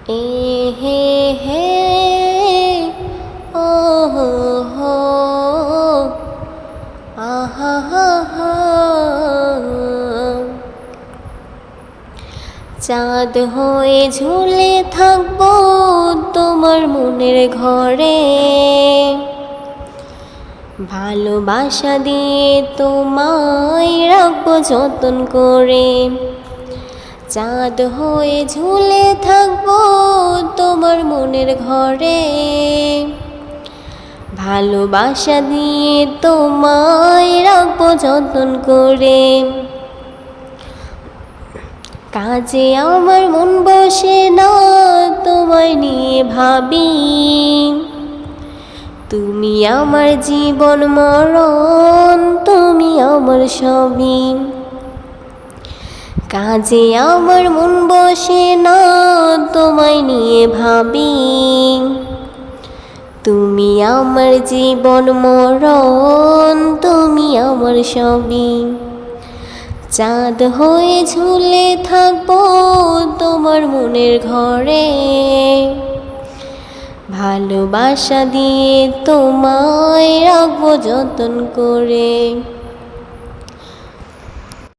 এ হে হে ও হো হো আহা হা হা। চাঁদ হয়ে ঝুলে থাকবো তোমার মনের ঘরে, ভালোবাসা দিয়ে তোমায় রাখবো যতন করে। চাঁদ হয়ে ঝুলে থাকবো তোমার মনের ঘরে, ভালোবাসা দিয়ে তোমায় রাখবো যতন করে। কাজে আমার মন বসে না তোমায় নিয়ে ভাবি, তুমি আমার জীবন মরণ, তুমি আমার সবই। কাজে আমার মন বসে না তোমায় নিয়ে ভাবি, তুমি আমার জীবন মরণ, তুমি আমার সবই। চাঁদ হয়ে ঝুলে থাকবো তোমার মনের ঘরে, ভালোবাসা দিয়ে তোমায় রাখবো যতন করে।